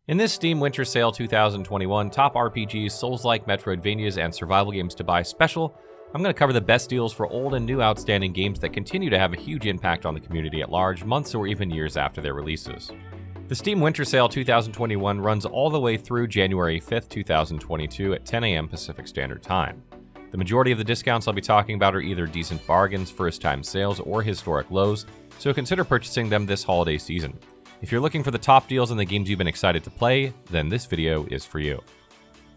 In this Steam Winter Sale 2021 Top RPGs, Souls-like, Metroidvanias, and survival games to buy special, I'm going to cover the best deals for old and new outstanding games that continue to have a huge impact on the community at large, months or even years after their releases. The Steam Winter Sale 2021 runs all the way through January 5th, 2022 at 10 a.m. Pacific Standard Time. The majority of the discounts I'll be talking about are either decent bargains, first-time sales, or historic lows, so consider purchasing them this holiday season. If you're looking for the top deals on the games you've been excited to play, then this video is for you.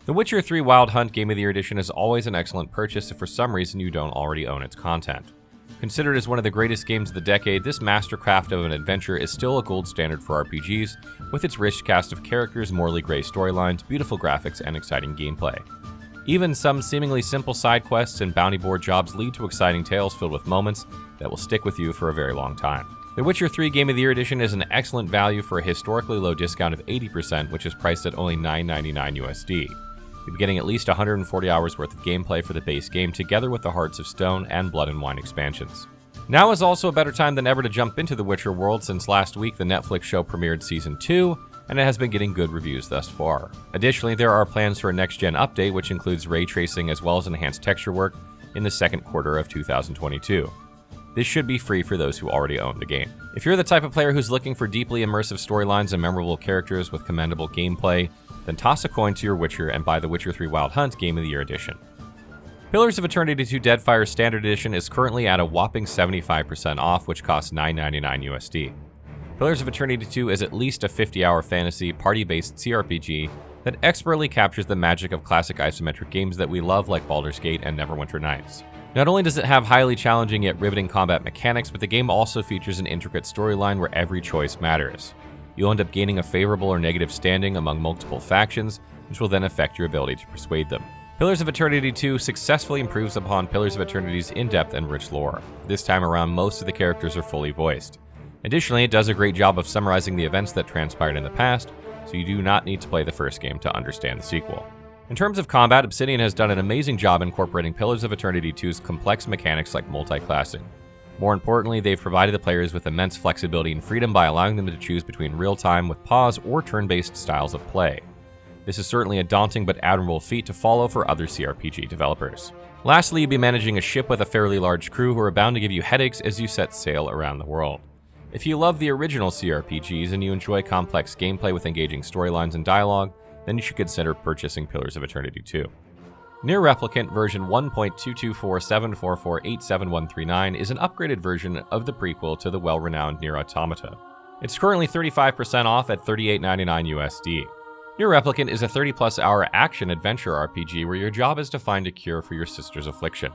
The Witcher 3 Wild Hunt Game of the Year Edition is always an excellent purchase if for some reason you don't already own its content. Considered as one of the greatest games of the decade, this mastercraft of an adventure is still a gold standard for RPGs, with its rich cast of characters, morally gray storylines, beautiful graphics, and exciting gameplay. Even some seemingly simple side quests and bounty board jobs lead to exciting tales filled with moments that will stick with you for a very long time. The Witcher 3 Game of the Year Edition is an excellent value for a historically low discount of 80%, which is priced at only $9.99 USD. You'll be getting at least 140 hours worth of gameplay for the base game, together with the Hearts of Stone and Blood and Wine expansions. Now is also a better time than ever to jump into the Witcher world, since last week the Netflix show premiered Season 2, and it has been getting good reviews thus far. Additionally, there are plans for a next-gen update, which includes ray tracing as well as enhanced texture work in the second quarter of 2022. This should be free for those who already own the game. If you're the type of player who's looking for deeply immersive storylines and memorable characters with commendable gameplay, then toss a coin to your Witcher and buy the Witcher 3 Wild Hunt Game of the Year Edition. Pillars of Eternity 2 Deadfire Standard Edition is currently at a whopping 75% off, which costs $9.99 USD. Pillars of Eternity 2 is at least a 50-hour fantasy, party-based CRPG that expertly captures the magic of classic isometric games that we love, like Baldur's Gate and Neverwinter Nights. Not only does it have highly challenging yet riveting combat mechanics, but the game also features an intricate storyline where every choice matters. You'll end up gaining a favorable or negative standing among multiple factions, which will then affect your ability to persuade them. Pillars of Eternity 2 successfully improves upon Pillars of Eternity's in-depth and rich lore. This time around, most of the characters are fully voiced. Additionally, it does a great job of summarizing the events that transpired in the past, so you do not need to play the first game to understand the sequel. In terms of combat, Obsidian has done an amazing job incorporating Pillars of Eternity 2's complex mechanics like multi-classing. More importantly, they've provided the players with immense flexibility and freedom by allowing them to choose between real-time with pause or turn-based styles of play. This is certainly a daunting but admirable feat to follow for other CRPG developers. Lastly, you'll be managing a ship with a fairly large crew who are bound to give you headaches as you set sail around the world. If you love the original CRPGs and you enjoy complex gameplay with engaging storylines and dialogue, then you should consider purchasing Pillars of Eternity 2. NieR Replicant version 1.22474487139 is an upgraded version of the prequel to the well-renowned NieR Automata. It's currently 35% off at $38.99 USD. NieR Replicant is a 30-plus hour action-adventure RPG where your job is to find a cure for your sister's affliction.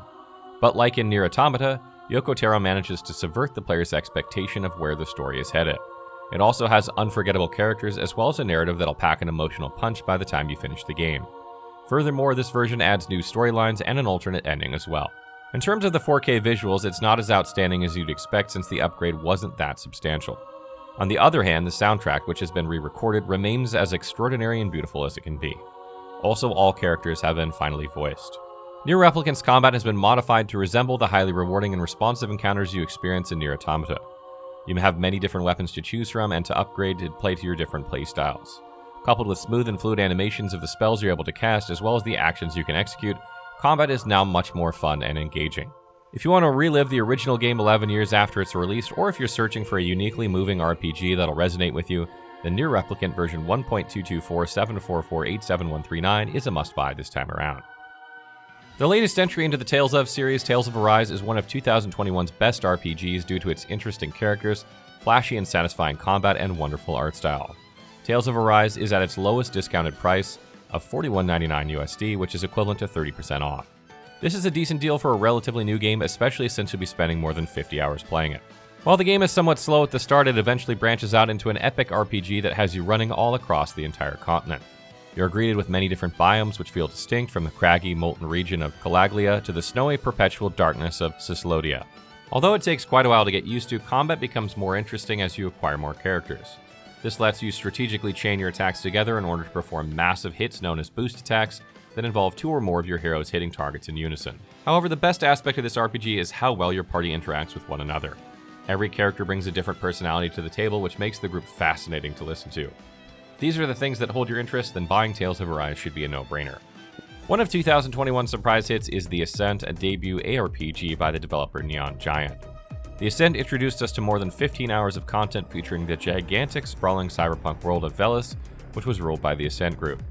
But like in NieR Automata, Yoko Taro manages to subvert the player's expectation of where the story is headed. It also has unforgettable characters as well as a narrative that'll pack an emotional punch by the time you finish the game. Furthermore, this version adds new storylines and an alternate ending as well. In terms of the 4K visuals, it's not as outstanding as you'd expect since the upgrade wasn't that substantial. On the other hand, the soundtrack, which has been re-recorded, remains as extraordinary and beautiful as it can be. Also, all characters have been finally voiced. NieR Replicant's combat has been modified to resemble the highly rewarding and responsive encounters you experience in NieR Automata. You may have many different weapons to choose from and to upgrade to play to your different playstyles. Coupled with smooth and fluid animations of the spells you're able to cast as well as the actions you can execute, combat is now much more fun and engaging. If you want to relive the original game 11 years after its release, or if you're searching for a uniquely moving RPG that'll resonate with you, the NieR Replicant version 1.22474487139 is a must-buy this time around. The latest entry into the Tales of series, Tales of Arise, is one of 2021's best RPGs due to its interesting characters, flashy and satisfying combat, and wonderful art style. Tales of Arise is at its lowest discounted price of $41.99 USD, which is equivalent to 30% off. This is a decent deal for a relatively new game, especially since you'll be spending more than 50 hours playing it. While the game is somewhat slow at the start, it eventually branches out into an epic RPG that has you running all across the entire continent. You're greeted with many different biomes which feel distinct, from the craggy, molten region of Calaglia to the snowy, perpetual darkness of Cyslodia. Although it takes quite a while to get used to, combat becomes more interesting as you acquire more characters. This lets you strategically chain your attacks together in order to perform massive hits known as boost attacks that involve two or more of your heroes hitting targets in unison. However, the best aspect of this RPG is how well your party interacts with one another. Every character brings a different personality to the table, which makes the group fascinating to listen to. If these are the things that hold your interest, then buying Tales of Arise should be a no-brainer. One of 2021's surprise hits is The Ascent, a debut ARPG by the developer Neon Giant. The Ascent introduced us to more than 15 hours of content featuring the gigantic, sprawling cyberpunk world of Veles, which was ruled by the Ascent Group.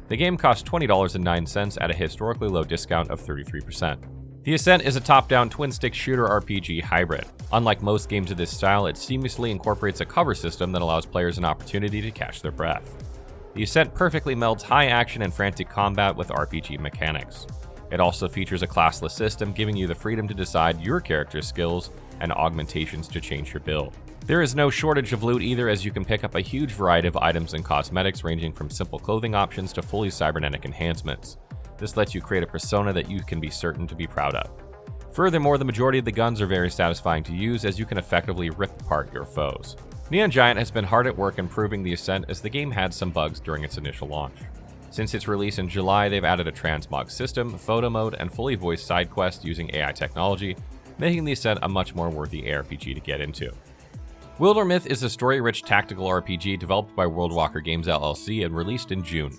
The game cost $20.09 at a historically low discount of 33%. The Ascent is a top-down twin-stick shooter RPG hybrid. Unlike most games of this style, it seamlessly incorporates a cover system that allows players an opportunity to catch their breath. The Ascent perfectly melds high action and frantic combat with RPG mechanics. It also features a classless system, giving you the freedom to decide your character's skills and augmentations to change your build. There is no shortage of loot either, as you can pick up a huge variety of items and cosmetics ranging from simple clothing options to fully cybernetic enhancements. This lets you create a persona that you can be certain to be proud of. Furthermore, the majority of the guns are very satisfying to use, as you can effectively rip apart your foes. Neon Giant has been hard at work improving the Ascent, as the game had some bugs during its initial launch. Since its release in July, they've added a transmog system, photo mode, and fully voiced side quests using AI technology, making the Ascent a much more worthy ARPG to get into. Wildermyth is a story-rich tactical RPG developed by Worldwalker Games LLC and released in June.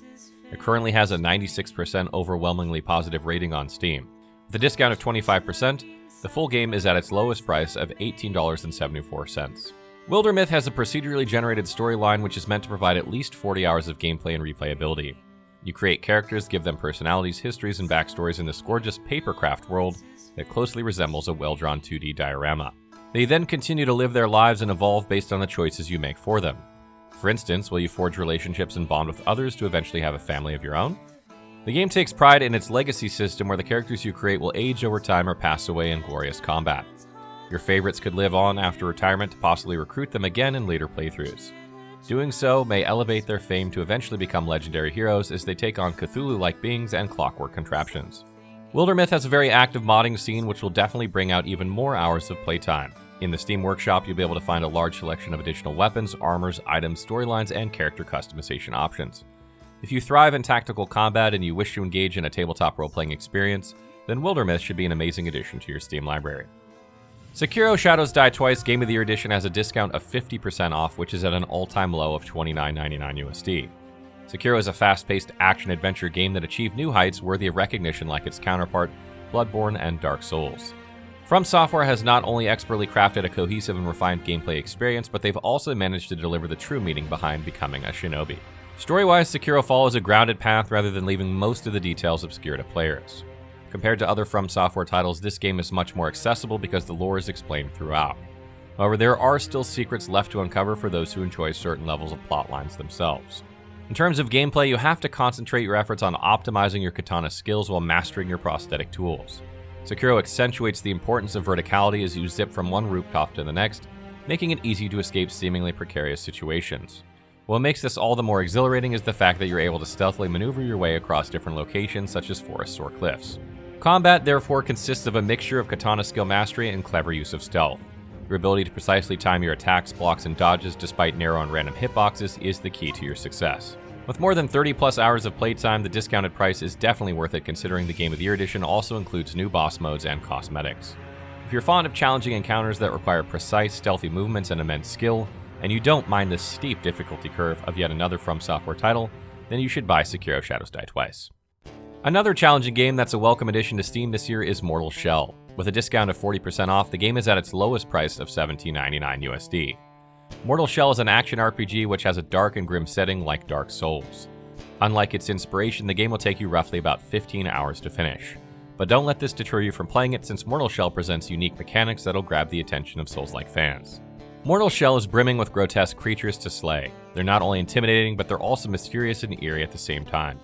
It currently has a 96% overwhelmingly positive rating on Steam. With a discount of 25%, the full game is at its lowest price of $18.74. Wildermyth has a procedurally generated storyline which is meant to provide at least 40 hours of gameplay and replayability. You create characters, give them personalities, histories, and backstories in this gorgeous papercraft world that closely resembles a well-drawn 2D diorama. They then continue to live their lives and evolve based on the choices you make for them. For instance, will you forge relationships and bond with others to eventually have a family of your own? The game takes pride in its legacy system, where the characters you create will age over time or pass away in glorious combat. Your favorites could live on after retirement to possibly recruit them again in later playthroughs. Doing so may elevate their fame to eventually become legendary heroes as they take on Cthulhu-like beings and clockwork contraptions. Wildermyth has a very active modding scene which will definitely bring out even more hours of playtime. In the Steam Workshop, you'll be able to find a large selection of additional weapons, armors, items, storylines, and character customization options. If you thrive in tactical combat and you wish to engage in a tabletop role-playing experience, then Wildermyth should be an amazing addition to your Steam library. Sekiro Shadows Die Twice Game of the Year Edition has a discount of 50% off, which is at an all-time low of $29.99 USD. Sekiro is a fast-paced action-adventure game that achieved new heights worthy of recognition like its counterpart, Bloodborne and Dark Souls. From Software has not only expertly crafted a cohesive and refined gameplay experience, but they've also managed to deliver the true meaning behind becoming a shinobi. Story-wise, Sekiro follows a grounded path rather than leaving most of the details obscure to players. Compared to other From Software titles, this game is much more accessible because the lore is explained throughout. However, there are still secrets left to uncover for those who enjoy certain levels of plot lines themselves. In terms of gameplay, you have to concentrate your efforts on optimizing your katana skills while mastering your prosthetic tools. Sekiro accentuates the importance of verticality as you zip from one rooftop to the next, making it easy to escape seemingly precarious situations. What makes this all the more exhilarating is the fact that you're able to stealthily maneuver your way across different locations such as forests or cliffs. Combat, therefore, consists of a mixture of katana skill mastery and clever use of stealth. Your ability to precisely time your attacks, blocks, and dodges despite narrow and random hitboxes is the key to your success. With more than 30 plus hours of playtime, the discounted price is definitely worth it, considering the Game of the Year Edition also includes new boss modes and cosmetics. If you're fond of challenging encounters that require precise, stealthy movements and immense skill, and you don't mind the steep difficulty curve of yet another From Software title, then you should buy Sekiro Shadows Die Twice. Another challenging game that's a welcome addition to Steam this year is Mortal Shell. With a discount of 40% off, the game is at its lowest price of $17.99 USD. Mortal Shell is an action RPG which has a dark and grim setting like Dark Souls. Unlike its inspiration, the game will take you roughly about 15 hours to finish. But don't let this deter you from playing it, since Mortal Shell presents unique mechanics that'll grab the attention of Souls-like fans. Mortal Shell is brimming with grotesque creatures to slay. They're not only intimidating, but they're also mysterious and eerie at the same time.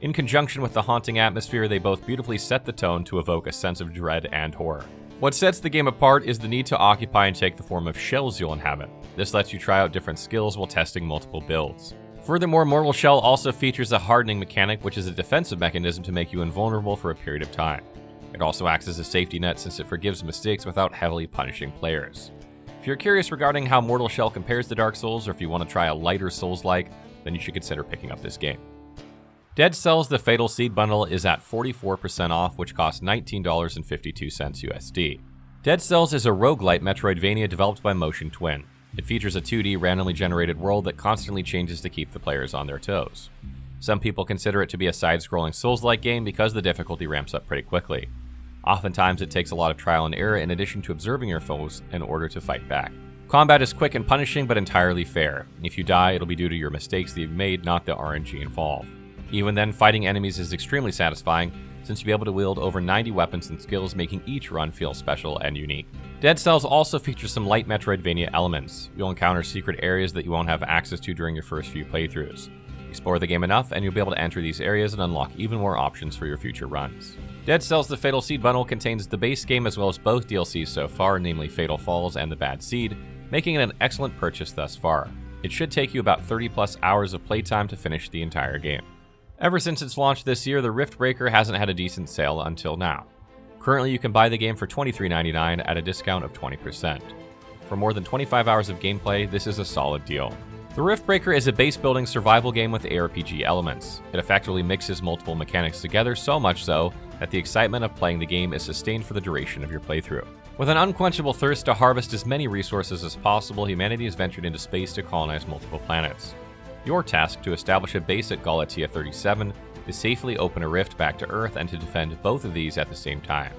In conjunction with the haunting atmosphere, they both beautifully set the tone to evoke a sense of dread and horror. What sets the game apart is the need to occupy and take the form of shells you'll inhabit. This lets you try out different skills while testing multiple builds. Furthermore, Mortal Shell also features a hardening mechanic, which is a defensive mechanism to make you invulnerable for a period of time. It also acts as a safety net since it forgives mistakes without heavily punishing players. If you're curious regarding how Mortal Shell compares to Dark Souls, or if you want to try a lighter Souls-like, then you should consider picking up this game. Dead Cells The Fatal Seed Bundle is at 44% off, which costs $19.52 USD. Dead Cells is a roguelite Metroidvania developed by Motion Twin. It features a 2D randomly generated world that constantly changes to keep the players on their toes. Some people consider it to be a side-scrolling Souls-like game because the difficulty ramps up pretty quickly. Oftentimes it takes a lot of trial and error in addition to observing your foes in order to fight back. Combat is quick and punishing, but entirely fair. If you die, it'll be due to your mistakes that you've made, not the RNG involved. Even then, fighting enemies is extremely satisfying, since you'll be able to wield over 90 weapons and skills, making each run feel special and unique. Dead Cells also features some light Metroidvania elements. You'll encounter secret areas that you won't have access to during your first few playthroughs. Explore the game enough, and you'll be able to enter these areas and unlock even more options for your future runs. Dead Cells The Fatal Seed bundle contains the base game as well as both DLCs so far, namely Fatal Falls and The Bad Seed, making it an excellent purchase thus far. It should take you about 30 plus hours of playtime to finish the entire game. Ever since its launch this year, the Riftbreaker hasn't had a decent sale until now. Currently, you can buy the game for $23.99 at a discount of 20%. For more than 25 hours of gameplay, this is a solid deal. The Riftbreaker is a base-building survival game with ARPG elements. It effectively mixes multiple mechanics together, so much so that the excitement of playing the game is sustained for the duration of your playthrough. With an unquenchable thirst to harvest as many resources as possible, humanity has ventured into space to colonize multiple planets. Your task to establish a base at Galatia 37 is safely open a rift back to Earth and to defend both of these at the same time.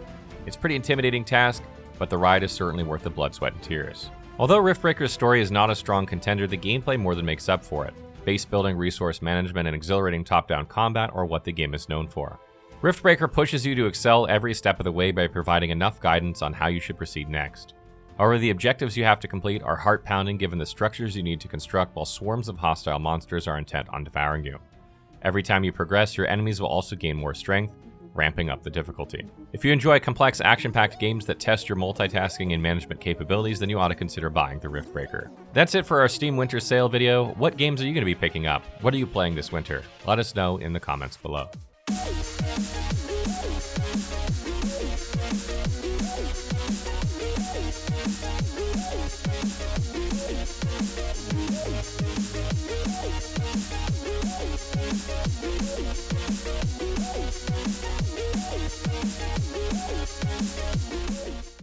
It's a pretty intimidating task, but the ride is certainly worth the blood, sweat, and tears. Although Riftbreaker's story is not a strong contender, the gameplay more than makes up for it. Base building, resource management, and exhilarating top-down combat are what the game is known for. Riftbreaker pushes you to excel every step of the way by providing enough guidance on how you should proceed next. However, the objectives you have to complete are heart-pounding given the structures you need to construct while swarms of hostile monsters are intent on devouring you. Every time you progress, your enemies will also gain more strength, ramping up the difficulty. If you enjoy complex action-packed games that test your multitasking and management capabilities, then you ought to consider buying the Riftbreaker. That's it for our Steam Winter Sale video. What games are you going to be picking up? What are you playing this winter? Let us know in the comments below.